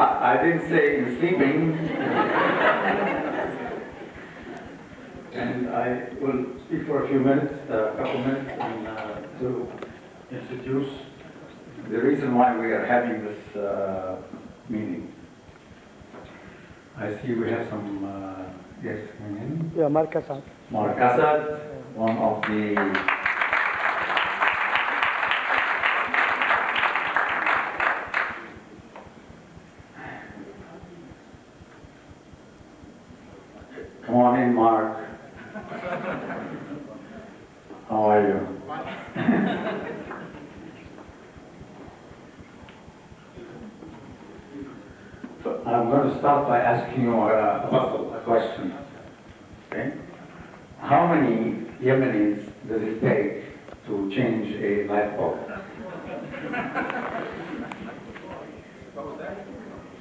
I didn't say in sleeping. And I will speak for a few minutes, a couple minutes, and to introduce the reason why we are having this meeting. I see we have some guests coming in. Yeah, Mark Assad. Mark Assad, one of the Come on in, Mark. How are you? I'm going to start by asking you a question. Okay? How many Yemenis does it take to change a light bulb?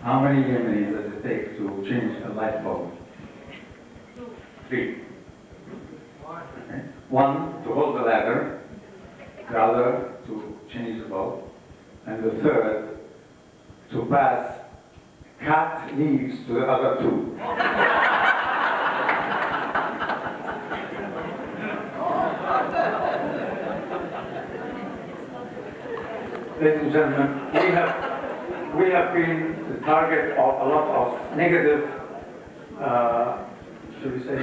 How many Yemenis does it take to change a light bulb? 3. Okay. 1 to hold the ladder, the other to change the bulb, and the third to pass cut leaves to the other 2. Ladies and gentlemen, we have been the target of a lot of negative, should we say,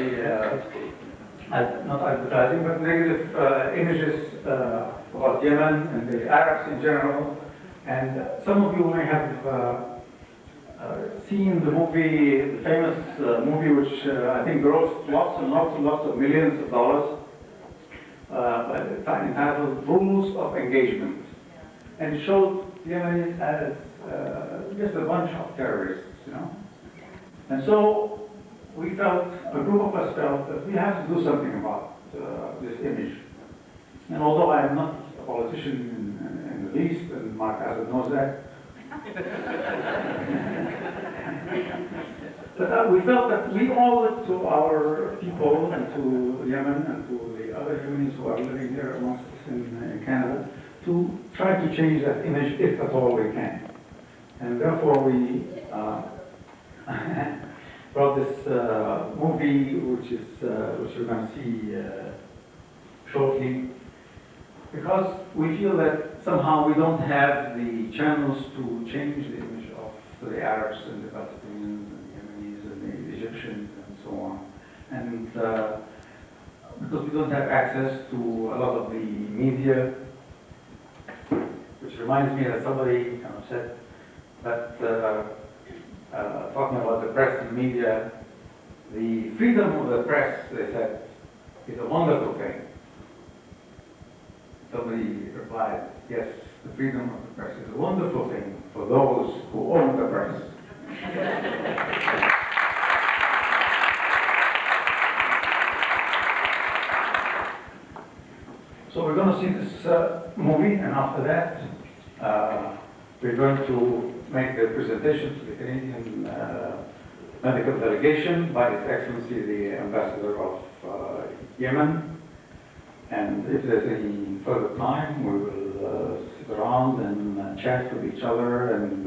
not advertising, but negative images about Yemen and the Arabs in general. And some of you may have seen the movie, the famous movie which I think grossed lots and lots of millions of dollars, entitled Rules of Engagement. And it showed Yemenis as just a bunch of terrorists, you know. And so we felt, a group of us felt, that we have to do something about this image. And although I am not a politician in the least, and Mark Assad knows that, but we felt that we owe it to our people and to Yemen and to the other Yemenis who are living here amongst us in Canada to try to change that image if at all we can. And therefore we brought this movie, which you're going to see shortly, because we feel that somehow we don't have the channels to change the image of the Arabs and the Palestinians and the Yemenis and the Egyptians and so on. And because we don't have access to a lot of the media, which reminds me that somebody kind of said that talking about the press and media, the freedom of the press, they said, is a wonderful thing. Somebody replied, yes, the freedom of the press is a wonderful thing for those who own the press. So we're going to see this movie, and after that, we're going to make the presentation to the Canadian medical delegation by His Excellency the Ambassador of Yemen. And if there's any further time, we will sit around and chat with each other, and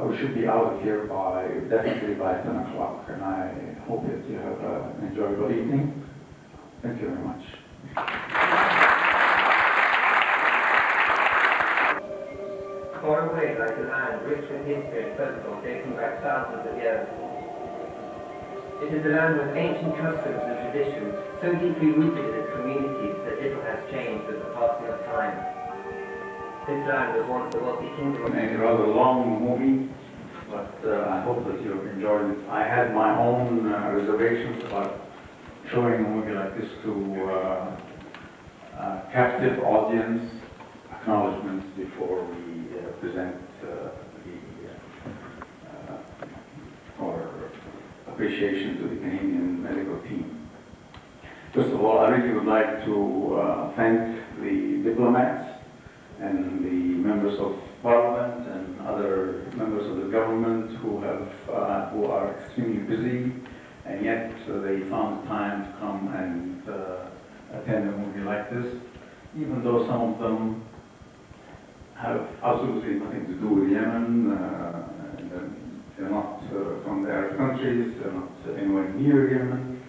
we should be out of here definitely by 10 o'clock. And I hope that you have an enjoyable evening. Thank you very much. Far away like a land rich in history and folklore dating back thousands of years. It is a land with ancient customs and traditions so deeply rooted in its communities that little has changed with the passing of time. This land was once a wealthy kingdom. A rather long movie, but I hope that you enjoyed it. I had my own reservations about showing a movie like this to captive audience, acknowledgements before we present our appreciation to the Canadian medical team. First of all, I really would like to thank the diplomats and the members of Parliament and other members of the government who are extremely busy, and yet they found time to come and attend a movie like this, even though some of them have absolutely nothing to do with Yemen. countries, they're not anywhere near Yemen.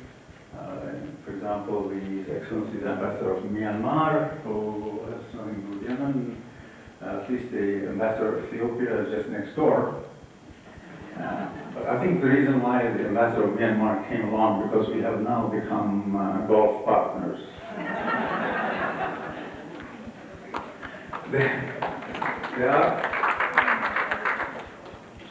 For example, His Excellency the Ambassador of Myanmar, who has nothing to do with Yemen. At least the Ambassador of Ethiopia is just next door. But I think the reason why the Ambassador of Myanmar came along because we have now become golf partners.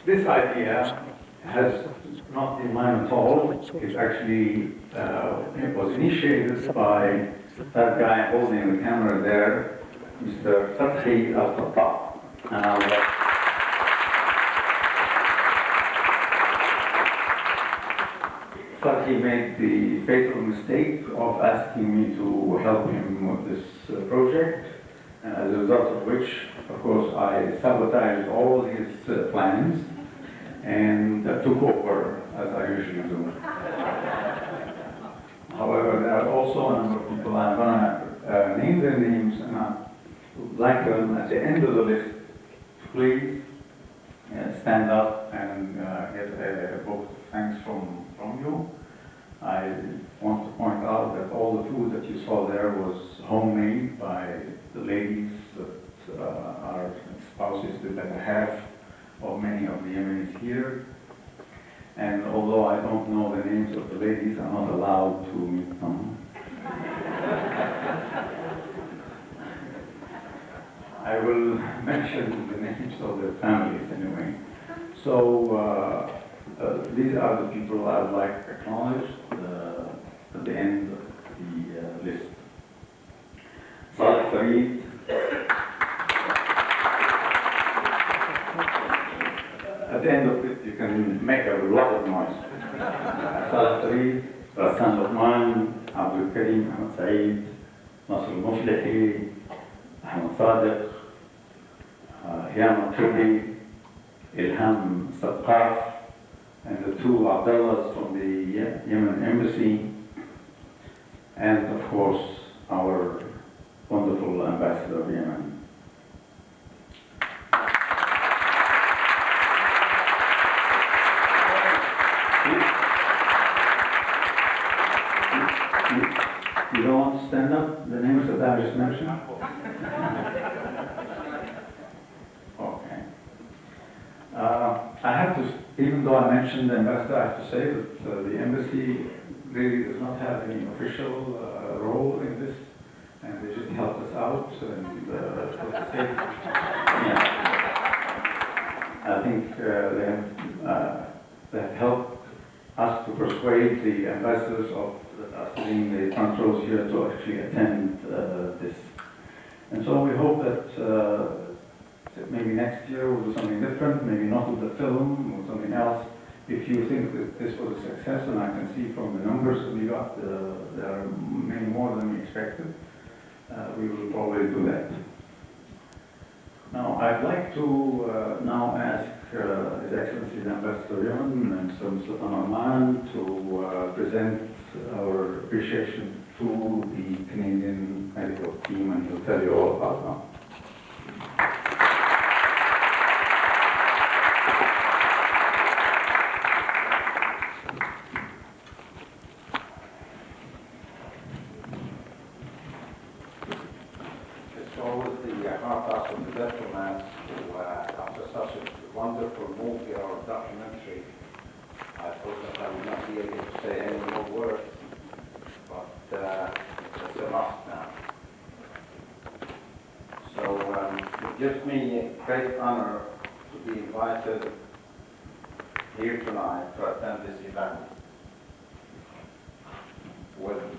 This idea has not been mine at all. It actually it was initiated by that guy holding the camera there, Mr. Fathi Al-Khattab. Fathi made the fatal mistake of asking me to help him with this project, as a result of which, of course, I sabotaged all his plans and took over, as I usually do. However, there are also a number of people I'm going to name their names, and I'd like them at the end of the list to please stand up and get a vote of thanks from you. I want to point out that all the food that you saw there was homemade by the ladies that are spouses, the better half of many of the Yemenis here. And although I don't know the names of the ladies, I'm not allowed to meet them. I will mention the names of their families anyway. So these are the people I would like to acknowledge at the end of the list. Salah Farid. At the end of it, you can make a lot of noise. Salah Farid, Rassan Luqman, Abdul Karim Ahmed Saeed, Nasr Muflihi, Ahmed Sadiq, Hiyam Al-Kirbi, Ilham Sadqaf, and the two Abdallahs from the Yemen Embassy, and of course our wonderful Ambassador of Yemen. You don't want to stand up? The names that I just mentioned? Okay. I have to, even though I mentioned the ambassador, I have to say that the embassy really does not have any official role in this, and they just help us out. And for the sake, I think they have helped us to persuade the ambassadors of that are sitting in the front rows here to actually attend this. And so we hope that maybe next year we'll do something different, maybe not with the film or something else. If you think that this was a success, and I can see from the numbers that we got, there are many more than we expected, we will probably do that. Now, I'd like to now ask His Excellency the Ambassador of Yemen and Mr. Mustafa Norman to present our appreciation to the Canadian medical team, and he'll tell you all about them. It's always the heart of the diplomats who, after such a wonderful movie or documentary, I thought that I would not be able to say any more words, but it's a must now. So it gives me a great honor to be invited here tonight to attend this event with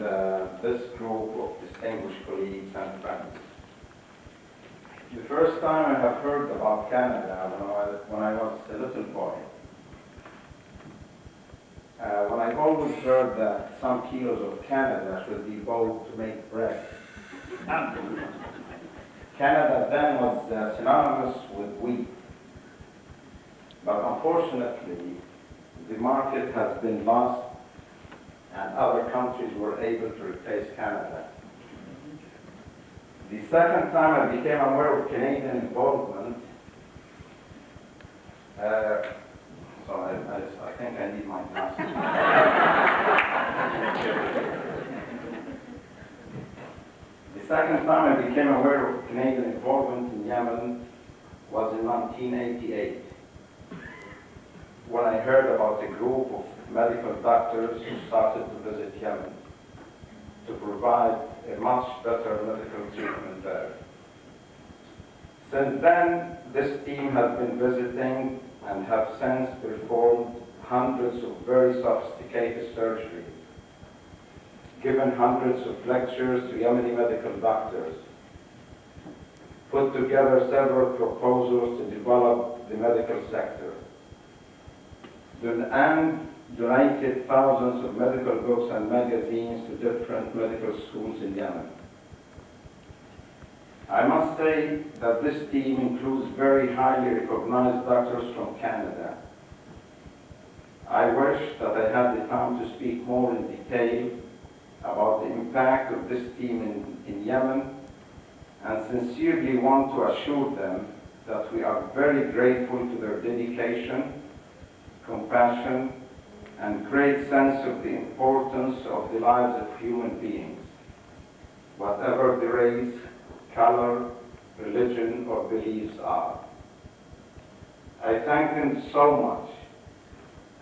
this group of distinguished colleagues and friends. The first time I have heard about Canada when I was a little boy. When I always heard that some kilos of Canada should be bought to make bread. Canada then was synonymous with wheat. But unfortunately, the market has been lost and other countries were able to replace Canada. The second time I became aware of Canadian involvement, so I think think I need my glasses. The second time I became aware of Canadian involvement in Yemen was in 1988, when I heard about a group of medical doctors who started to visit Yemen to provide a much better medical treatment there. Since then, this team has been visiting and have since performed hundreds of very sophisticated surgeries, given hundreds of lectures to Yemeni medical doctors, put together several proposals to develop the medical sector, and donated thousands of medical books and magazines to different medical schools in Yemen. I must say that this team includes very highly recognized doctors from Canada. I wish that I had the time to speak more in detail about the impact of this team in Yemen, and sincerely want to assure them that we are very grateful to their dedication, compassion, and great sense of the importance of the lives of human beings, whatever the race, color, religion, or beliefs are. I thank them so much,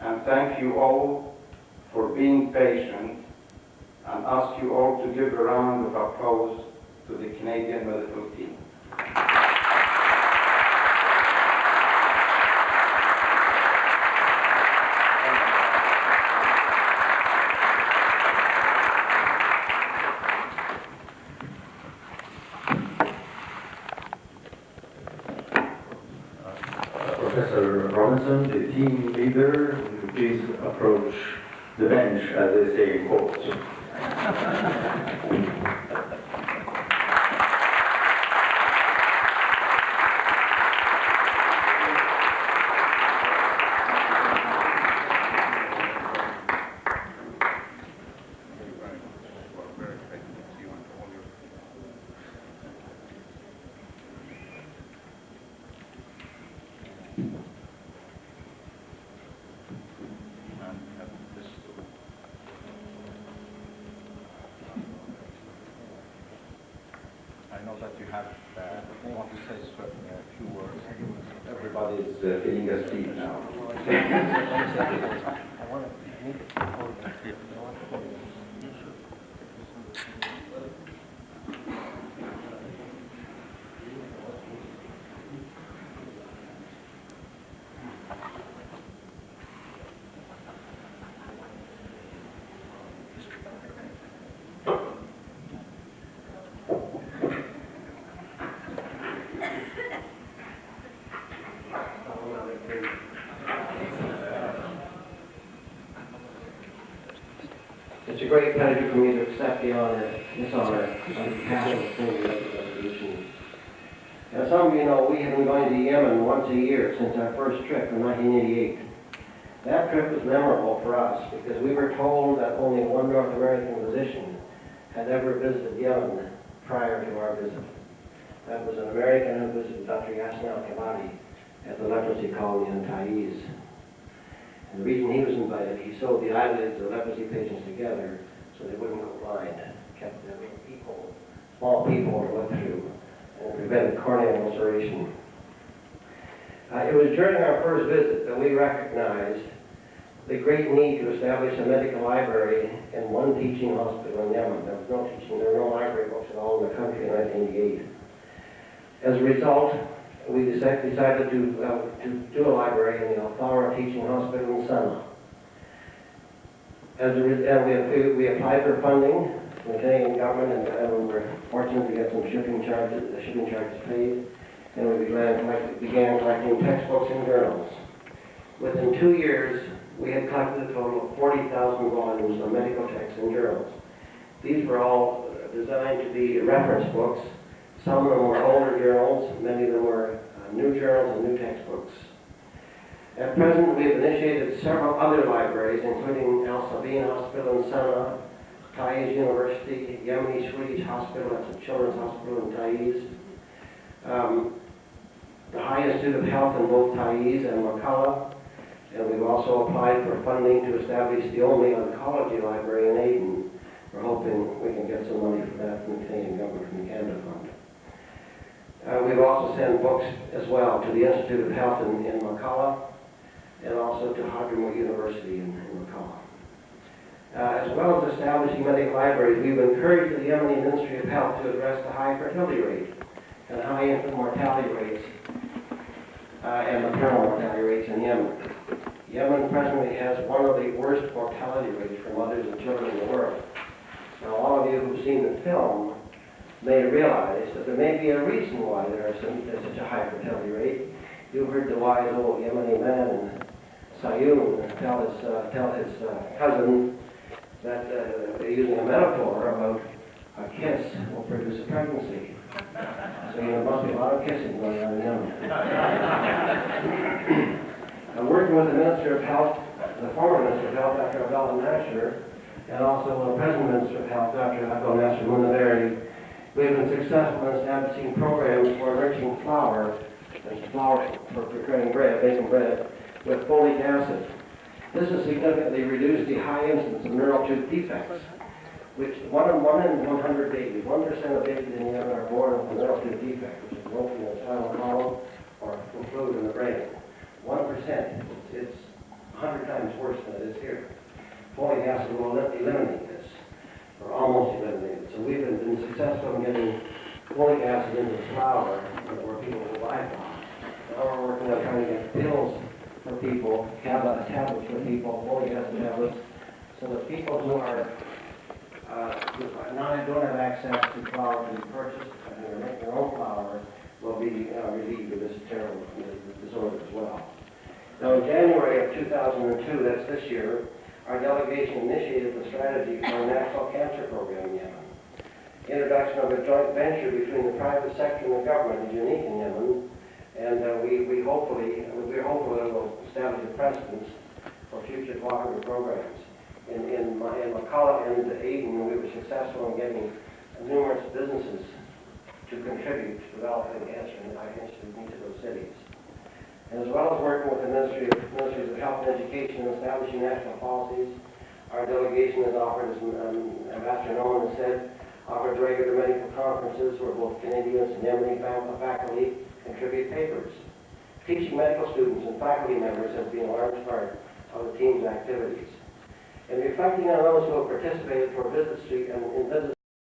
and thank you all for being patient, and ask you all to give a round of applause to the Canadian medical team. Professor Robinson, the team leader, will you please approach the bench, as they say in quotes. I know that you have want to say a few words. Everybody is feeling asleep now. It's a great pleasure for me to accept this honor on behalf of the Full Resolution. As some of you know, we have been going to Yemen once a year since our first trip in 1988. That trip was memorable for us because we were told that only one North American physician had ever visited Yemen prior to our visit. That was an American who visited Dr. Yassin al-Khabari at the leprosy colony in Taiz. And the reason he was invited, he sewed the eyelids of leprosy patients together so they wouldn't go blind, kept them people, small people to look through, and prevented corneal ulceration. It was during our first visit that we recognized the great need to establish a medical library in one teaching hospital in Yemen. There were no library books at all in the country in 1988. As a result, we decided to do a library in the Al-Thawra Teaching Hospital in Sana'a. And we applied for funding from the Canadian government, and we were fortunate to get some shipping charges paid, and we began collecting textbooks and journals. Within 2 years, we had collected a total of 40,000 volumes of medical texts and journals. These were all designed to be reference books. Some of them were older journals, many of them were new journals and new textbooks. At present, we have initiated several other libraries, including Al Sabin Hospital in Sana'a, Taiz University, Yemeni Swedish Hospital, that's a children's hospital in Taiz, the High Institute of Health in both Taiz and Makalla, And we've also applied for funding to establish the only oncology library in Aden. We're hoping we can get some money for that from the Canadian government, from the Canada Fund. We've also sent books as well to the Institute of Health in McCullough and also to Hadramaut University in McCullough. As well as establishing medical libraries, we've encouraged the Yemeni Ministry of Health to address the high fertility rate and high infant mortality rates and maternal mortality rates in Yemen. Yemen presently has one of the worst mortality rates for mothers and children in the world. Now, all of you who've seen the film may realize that there may be a reason why there's such a high fertility rate. You heard the wise old Yemeni man in Sayoun tell his cousin that they're using a metaphor about a kiss will produce a pregnancy. So there must be a lot of kissing going on in Yemen. I'm working with the Minister of Health, the former Minister of Health, Dr. Abdullah Nasser, and also the present Minister of Health, Dr. Abdul Nasser Munaveri. We've been successful in establishing programs for enriching flour and flour for preparing bread, baking bread, with folic acid. This has significantly reduced the high incidence of neural tube defects, which 1 in 100 babies, 1% of babies in Yemen are born with a neural tube defect, which is broken in the spinal column or fluid in the brain. 1%, it's 100 times worse than it is here. Folic acid will eliminate this, or almost eliminate it. So we've been successful in getting folic acid into the flour where people will buy flour. Now we're working on trying to get pills for people, tablets for people, folic acid tablets, so that people who don't have access to flour to be purchased and make their own flour will be relieved of this terrible disorder as well. Now, in January of 2002, that's this year, our delegation initiated the strategy for a national cancer program in Yemen. Introduction of a joint venture between the private sector and the government is unique in Yemen, and we're hopeful it will establish a precedent for future cooperative programs. In McCullough and Aden, we were successful in getting numerous businesses to contribute to developing cancer in each of those cities. And as well as working with the Ministries of Health and Education and establishing national policies, our delegation has offered, as Ambassador Nolan has said, offered regular medical conferences where both Canadians and Yemeni faculty contribute papers. Teaching medical students and faculty members has been a large part of the team's activities. And reflecting on those who have participated in Visit